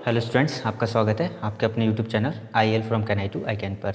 Hello students, आपका स्वागत है आपके अपने YouTube channel I L from can I to I can पर।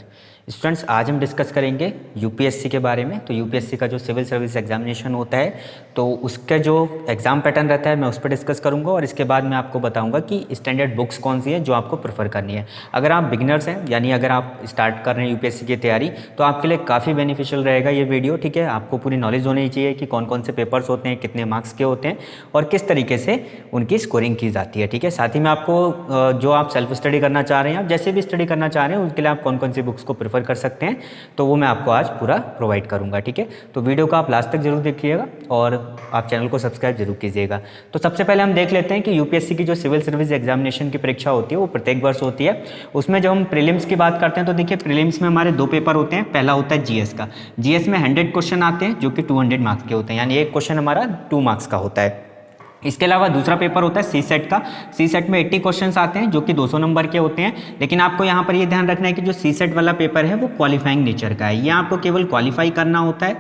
स्टूडेंट्स, आज हम डिस्कस करेंगे यूपीएससी के बारे में। तो यूपीएससी का जो सिविल सर्विस एग्जामिनेशन होता है तो उसका जो एग्ज़ाम पैटर्न रहता है मैं उस पर डिस्कस करूंगा और इसके बाद मैं आपको बताऊंगा कि स्टैंडर्ड बुक्स कौन सी है जो आपको प्रेफर करनी है। अगर आप बिगिनर्स हैं यानी अगर आप स्टार्ट कर रहे हैं यूपीएससी की तैयारी तो आपके लिए काफ़ी बेनिफिशियल रहेगा ये वीडियो। ठीक है, आपको पूरी नॉलेज होनी चाहिए कि कौन कौन से पेपर्स होते हैं, कितने मार्क्स के होते हैं और किस तरीके से उनकी स्कोरिंग की जाती है। ठीक है, साथ ही में आपको जो आप सेल्फ स्टडी करना चाह रहे हैं, आप जैसे भी स्टडी करना चाह रहे हैं उसके लिए आप कौन कौन सी बुक्स को प्रेफर कर सकते हैं तो वो मैं आपको आज पूरा प्रोवाइड करूंगा। ठीक है, तो वीडियो को आप लास्ट तक जरूर देखिएगा और आप चैनल को सब्सक्राइब जरूर कीजिएगा। तो सबसे पहले हम देख लेते हैं कि यूपीएससी की जो सिविल सर्विस एग्जामिनेशन की परीक्षा होती है वो प्रत्येक वर्ष होती है। उसमें जब हम प्रीलिम्स की बात करते हैं तो देखिए प्रीलिम्स में हमारे दो पेपर होते हैं। पहला होता है जीएस का। जीएस में 100 क्वेश्चन आते हैं जो कि 200 मार्क्स के होते हैं, यानी एक क्वेश्चन हमारा 2 मार्क्स का होता है। इसके अलावा दूसरा पेपर होता है सी सेट का। सी सेट में 80 क्वेश्चंस आते हैं जो कि 200 नंबर के होते हैं। लेकिन आपको यहाँ पर ये ध्यान रखना है कि जो सी सेट वाला पेपर है वो क्वालिफाइंग नेचर का है। ये आपको केवल क्वालिफाई करना होता है,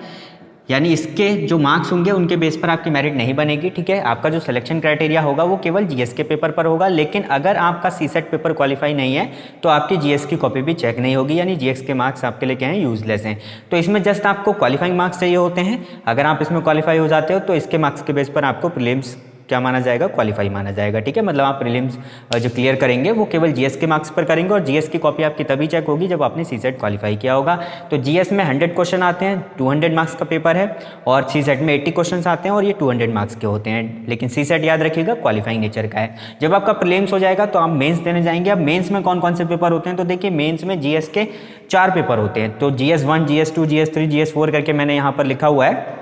यानी इसके जो मार्क्स होंगे उनके बेस पर आपकी मेरिट नहीं बनेगी। ठीक है, आपका जो सिलेक्शन क्राइटेरिया होगा वो केवल जीएस के पेपर पर होगा। लेकिन अगर आपका सी सेट पेपर क्वालिफाई नहीं है तो आपकी जीएस की कॉपी भी चेक नहीं होगी, यानी जीएस के मार्क्स आपके लिए क्या हैं, यूजलेस हैं। तो इसमें जस्ट आपको क्वालिफाइंग मार्क्स चाहिए होते हैं। अगर आप इसमें क्वालिफाई हो जाते हो तो इसके मार्क्स के बेस पर आपको प्रीलिम्स क्या माना जाएगा, क्वालिफाई माना जाएगा। ठीक है, मतलब आप प्रीलिम्स जो क्लियर करेंगे वो केवल जीएस के मार्क्स पर करेंगे और जीएस की कॉपी आपकी तभी चेक होगी जब आपने सीसेट क्वालिफाई किया होगा। तो जीएस में 100 क्वेश्चन आते हैं, 200 मार्क्स का पेपर है और सीसेट में 80 क्वेश्चन आते हैं और ये 200 मार्क्स के होते हैं। लेकिन सीसेट याद रखिएगा क्वालिफाइंग नेचर का है। जब आपका प्रीलिम्स हो जाएगा तो आप मेंस देने जाएंगे। अब मेंस में कौन कौन से पेपर होते हैं तो देखिए मेंस में जीएस के 4 पेपर होते हैं। तो जीएस 1, जीएस 2, जीएस 3, जीएस 4 करके मैंने यहाँ पर लिखा हुआ है।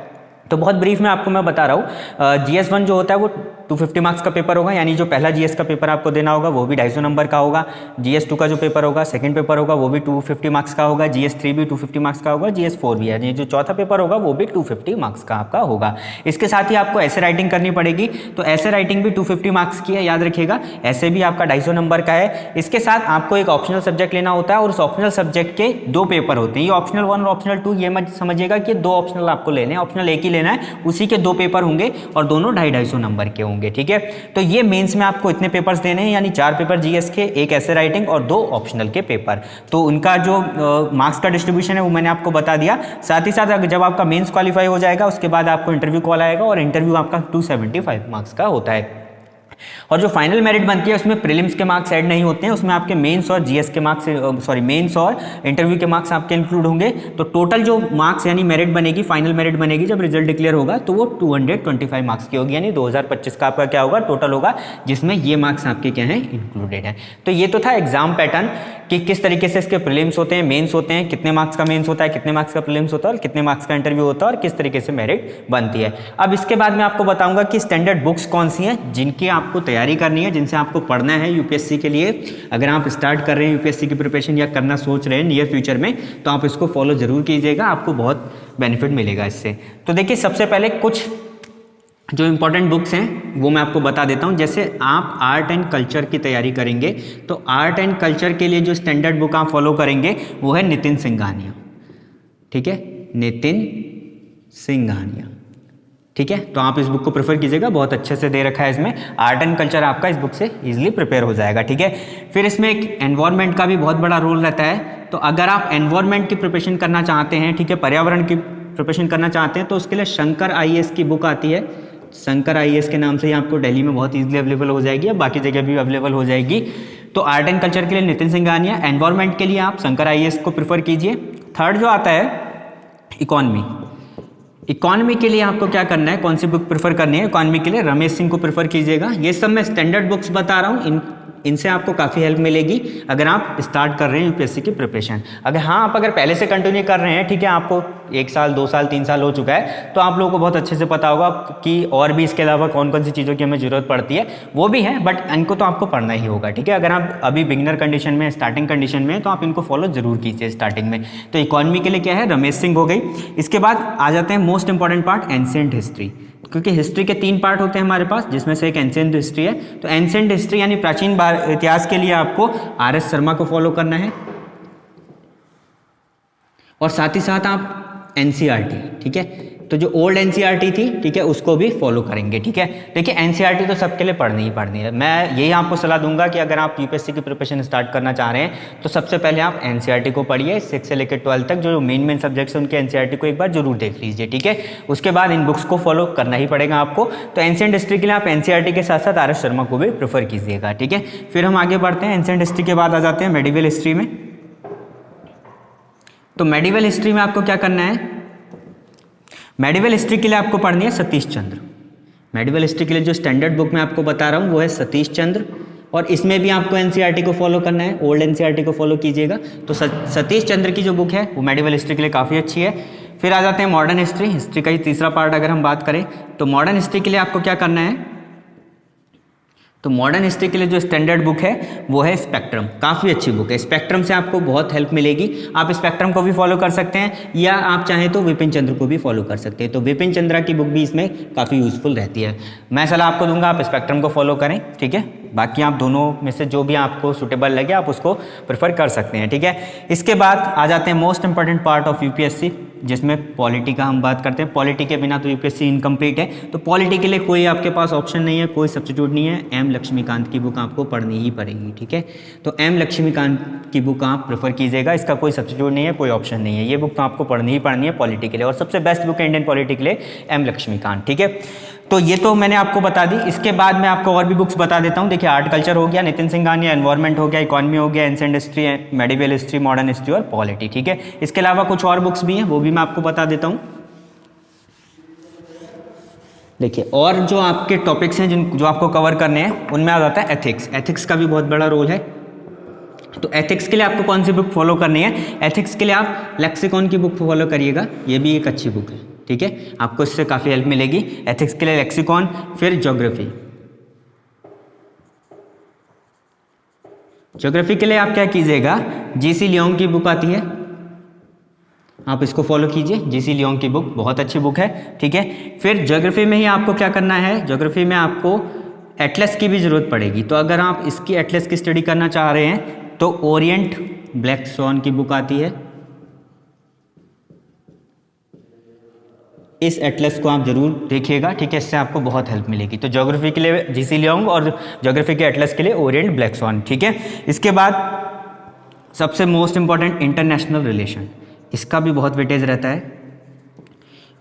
तो बहुत ब्रीफ में आपको मैं बता रहा हूँ। जीएस 1 जो होता है वो 250 मार्क्स का पेपर होगा, यानी जो पहला जीएस का पेपर आपको देना होगा वो भी 250 नंबर का होगा। जीएस 2 का जो पेपर होगा, सेकंड पेपर होगा, वो भी 250 मार्क्स का होगा। जीएस 3 भी 250 मार्क्स का होगा, जीएस 4 भी, यानी जो चौथा पेपर होगा वो भी 250 मार्क्स का आपका होगा। इसके साथ ही आपको ऐसे राइटिंग करनी पड़ेगी, तो ऐसे राइटिंग भी 250 मार्क्स की है, याद रखिएगा। ऐसे भी आपका 250 नंबर का है। इसके साथ आपको एक ऑप्शनल सब्जेक्ट लेना होता है और उस ऑप्शनल सब्जेक्ट के 2 पेपर होते हैं। ये ऑप्शनल 1 और ऑप्शनल 2, ये मत समझिएगा कि 2 ऑप्शनल आपको लेने हैं, ऑप्शनल एक ही लेना है। उसी के 2 पेपर होंगे और दोनों 250 नंबर के होंगे। ठीक है, तो ये मेंस में आपको इतने पेपर्स देने हैं, यानी 4 पेपर जीएस के, एक ऐसे राइटिंग और 2 ऑप्शनल के पेपर। तो उनका जो मार्क्स का डिस्ट्रीब्यूशन है वो मैंने आपको बता दिया। साथ ही साथ जब आपका मेंस क्वालिफाई हो जाएगा उसके बाद आपको इंटरव्यू कॉल आएगा और इंटरव्यू आपका 275 मार्क्स का होता है। और जो फाइनल मेरिट बनती है उसमें प्रीलिम्स के मार्क्स ऐड नहीं होते हैं, उसमें आपके मेंस और जीएस के मार्क्स मेंस और इंटरव्यू के मार्क्स आपके इंक्लूड होंगे। तो टोटल जो मार्क्स यानी मेरिट बनेगी, फाइनल मेरिट बनेगी जब रिजल्ट डिक्लेयर होगा तो वो 225 मार्क्स की होगी, यानी 2025 का आपका क्या होगा, टोटल होगा, जिसमें ये मार्क्स आपके क्या हैं, इंक्लूडेड है। तो ये तो था एग्जाम पैटर्न कि किस तरीके से इसके प्रीलिम्स होते हैं, मेंस होते हैं, कितने मार्क्स का मेंस होता है, कितने मार्क्स का प्रीलिम्स होता है और कितने मार्क्स का इंटरव्यू होता है और किस तरीके से मेरिट बनती है। अब इसके बाद मैं आपको बताऊंगा कि स्टैंडर्ड बुक्स कौन सी हैं जिनकी आपको तैयारी करनी है, जिनसे आपको पढ़ना है यूपीएससी के लिए। अगर आप स्टार्ट कर रहे हैं यूपीएससी की प्रिपरेशन या करना सोच रहे हैं नियर फ्यूचर में तो आप इसको फॉलो जरूर कीजिएगा, आपको बहुत बेनिफिट मिलेगा इससे। तो देखिए सबसे पहले कुछ जो इंपॉर्टेंट बुक्स हैं वो मैं आपको बता देता हूं। जैसे आप आर्ट एंड कल्चर की तैयारी करेंगे तो आर्ट एंड कल्चर के लिए जो स्टैंडर्ड बुक आप फॉलो करेंगे वो है नितिन सिंघानिया। ठीक है, नितिन सिंघानिया। ठीक है, तो आप इस बुक को प्रेफर कीजिएगा, बहुत अच्छे से दे रखा है इसमें। आर्ट एंड कल्चर आपका इस बुक से इजीली प्रिपेयर हो जाएगा। ठीक है, फिर इसमें एक एनवायरनमेंट का भी बहुत बड़ा रोल रहता है। तो अगर आप एनवायरनमेंट की प्रिपरेशन करना चाहते हैं, ठीक है, पर्यावरण की प्रिपरेशन करना चाहते हैं तो उसके लिए शंकर आईएएस की बुक आती है। शंकर आईएएस के नाम से ही आपको दिल्ली में बहुत इजीली अवेलेबल हो जाएगी, अब बाकी जगह भी अवेलेबल हो जाएगी। तो आर्ट एंड कल्चर के लिए नितिन सिंघानिया, एनवायरनमेंट के लिए आप शंकर आईएएस को प्रेफर कीजिए। थर्ड जो आता है इकोनॉमी। इकोनॉमी के लिए आपको क्या करना है, कौन सी बुक प्रेफर करनी है, इकोनॉमी के लिए रमेश सिंह को प्रेफर कीजिएगा। ये सब मैं स्टैंडर्ड बुक्स बता रहा हूँ, इनसे आपको काफ़ी हेल्प मिलेगी अगर आप स्टार्ट कर रहे हैं यूपीएससी की प्रिपरेशन। आप अगर पहले से कंटिन्यू कर रहे हैं, ठीक है, आपको 1 साल 2 साल 3 साल हो चुका है तो आप लोगों को बहुत अच्छे से पता होगा कि और भी इसके अलावा कौन कौन सी चीज़ों की हमें ज़रूरत पड़ती है, वो भी है, बट इनको तो आपको पढ़ना ही होगा। ठीक है, अगर आप अभी बिगिनर कंडीशन में, स्टार्टिंग कंडीशन में तो आप इनको फॉलो जरूर कीजिए स्टार्टिंग में। तो इकोनॉमी के लिए क्या है, रमेश सिंह हो गई। इसके बाद आ जाते हैं most important part, ancient history. क्योंकि हिस्ट्री के 3 पार्ट होते हैं हमारे पास, जिसमें से एक एंशिएंट हिस्ट्री है। तो एंशिएंट हिस्ट्री यानी प्राचीन इतिहास के लिए आपको आरएस शर्मा को फॉलो करना है और साथ ही साथ आप एनसीईआरटी, ठीक है, तो जो ओल्ड एनसीईआरटी थी, ठीक है, उसको भी फॉलो करेंगे, ठीक है। देखिए एनसीईआरटी तो सबके लिए पढ़नी ही पढ़नी है। मैं यही आपको सलाह दूंगा कि अगर आप यूपीएससी की प्रिपरेशन स्टार्ट करना चाह रहे हैं तो सबसे पहले आप एनसीईआरटी को पढ़िए, 6 से लेकर 12 तक जो मेन सब्जेक्ट्स हैं उनके एनसीईआरटी को एक बार जरूर देख लीजिए, ठीक है। उसके बाद इन बुक्स को फॉलो करना ही पड़ेगा आपको। तो एंशिएंट हिस्ट्री के लिए आप एनसीईआरटी के साथ साथ आर.एस. शर्मा को भी प्रेफर कीजिएगा, ठीक है। फिर हम आगे बढ़ते हैं, एंशिएंट हिस्ट्री के बाद आ जाते हैं मेडिवल हिस्ट्री में। तो मेडिवल हिस्ट्री में आपको क्या करना है, मेडिवल हिस्ट्री के लिए आपको पढ़नी है सतीश चंद्र। मेडिवल हिस्ट्री के लिए जो स्टैंडर्ड बुक मैं आपको बता रहा हूँ वो है सतीश चंद्र, और इसमें भी आपको एनसीईआरटी को फॉलो करना है, ओल्ड एनसीईआरटी को फॉलो कीजिएगा। तो सतीश चंद्र की जो बुक है वो मेडिवल हिस्ट्री के लिए काफ़ी अच्छी है। फिर आ जाते हैं मॉडर्न हिस्ट्री, हिस्ट्री का ही तीसरा पार्ट अगर हम बात करें तो मॉडर्न हिस्ट्री के लिए आपको क्या करना है, तो मॉडर्न हिस्ट्री के लिए जो स्टैंडर्ड बुक है वो है स्पेक्ट्रम। काफ़ी अच्छी बुक है, स्पेक्ट्रम से आपको बहुत हेल्प मिलेगी। आप स्पेक्ट्रम को भी फॉलो कर सकते हैं या आप चाहें तो विपिन चंद्र को भी फॉलो कर सकते हैं। तो विपिन चंद्रा की बुक भी इसमें काफ़ी यूज़फुल रहती है। मैं सलाह आपको दूंगा आप स्पेक्ट्रम को फॉलो करें, ठीक है। बाकी आप दोनों में से जो भी आपको सूटेबल लगे आप उसको प्रेफर कर सकते हैं, ठीक है। इसके बाद आ जाते हैं most important part of UPSC, जिसमें पॉलिटी का हम बात करते हैं। पॉलिटी के बिना तो यूपीएससी इनकम्प्लीट है। तो पॉलिटी के लिए कोई आपके पास ऑप्शन नहीं है, कोई सब्स्टिट्यूट नहीं है। एम लक्ष्मीकांत की बुक आपको पढ़नी ही पड़ेगी, ठीक है। तो एम लक्ष्मीकांत की बुक आप प्रेफर कीजिएगा, इसका कोई सब्स्टिट्यूट नहीं है, कोई ऑप्शन नहीं है। ये बुक तो आपको पढ़नी ही पढ़नी है पॉलिटी के लिए, और सबसे बेस्ट बुक है इंडियन पॉलिटी के लिए एम लक्ष्मीकांत, ठीक है। तो ये तो मैंने आपको बता दी। इसके बाद मैं आपको और भी बुक्स बता देता हूँ। देखिए आर्ट कल्चर हो गया, नितिन सिंघानिया, एनवायरमेंट हो गया, इकोनॉमी हो गया, ancient history, medieval history, modern history और पॉलिटी, ठीक है। इसके अलावा कुछ और बुक्स भी हैं, वो भी मैं आपको बता देता हूँ। देखिए और जो आपके टॉपिक्स हैं जो आपको कवर करने हैं उनमें आ जाता है एथिक्स। एथिक्स का भी बहुत बड़ा रोल है। तो एथिक्स के लिए आपको कौन सी बुक फॉलो करनी है, एथिक्स के लिए आप लेक्सिकॉन की बुक फॉलो करिएगा, ये भी एक अच्छी बुक है, ठीक है। आपको इससे काफ़ी हेल्प मिलेगी। एथिक्स के लिए लेक्सिकॉन। फिर ज्योग्राफी, ज्योग्राफी के लिए आप क्या कीजिएगा, जीसी लियोंग की बुक आती है, आप इसको फॉलो कीजिए। जीसी लियोंग की बुक बहुत अच्छी बुक है, ठीक है। फिर ज्योग्राफी में ही आपको क्या करना है, ज्योग्राफी में आपको एटलस की भी ज़रूरत पड़ेगी। तो अगर आप इसकी एटलस की स्टडी करना चाह रहे हैं तो ओरिएंट ब्लैक स्वॉन की बुक आती है, इस एटलस को आप जरूर देखिएगा, ठीक है। इससे आपको बहुत हेल्प मिलेगी। तो ज्योग्राफी के लिए जीसी लियोंग और ज्योग्राफी के एटलस के लिए ओरिएंट ब्लैक स्वॉन, ठीक है। इसके बाद सबसे मोस्ट इंपॉर्टेंट इंटरनेशनल रिलेशन, इसका भी बहुत वेटेज रहता है।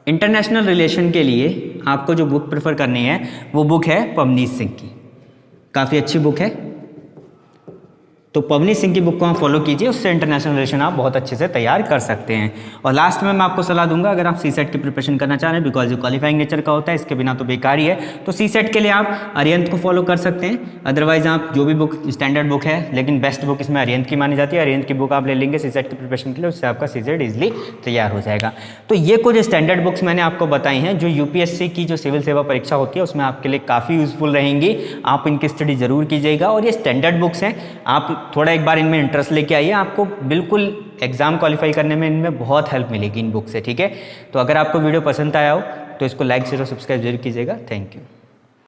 इंटरनेशनल रिलेशन के लिए आपको जो बुक प्रेफर करनी है वो बुक है पवनीत सिंह की, काफ़ी अच्छी बुक है। तो पवनीत सिंह की बुक को आप फॉलो कीजिए, उससे इंटरनेशनल रिलेशन आप बहुत अच्छे से तैयार कर सकते हैं। और लास्ट में मैं आपको सलाह दूंगा, अगर आप सीसेट की प्रिपरेशन करना चाह रहे हैं, बिकॉज ये क्वालिफाइंग नेचर का होता है, इसके बिना तो बेकार ही है, तो सीसेट के लिए आप अरिहंत को फॉलो कर सकते हैं। अदरवाइज आप जो भी बुक स्टैंडर्ड बुक है, लेकिन बेस्ट बुक इसमें अरिहंत की मानी जाती है, अरिहंत की बुक आप ले लेंगे सीसेट की प्रिपरेशन के लिए, उससे आपका सीसेट ईजिली तैयार हो जाएगा। तो ये कुछ स्टैंडर्ड बुक्स मैंने आपको बताई हैं जो यूपीएससी की जो सिविल सेवा परीक्षा होती है उसमें आपके लिए काफ़ी यूजफुल रहेंगी। आप इनकी स्टडी जरूर कीजिएगा। और ये स्टैंडर्ड बुक्स हैं, आप थोड़ा एक बार इनमें इंटरेस्ट लेके आइए, आपको बिल्कुल एग्जाम क्वालिफाई करने में इनमें बहुत हेल्प मिलेगी इन बुक से, ठीक है। तो अगर आपको वीडियो पसंद आया हो तो इसको लाइक शेयर और सब्सक्राइब जरूर कीजिएगा। Thank you.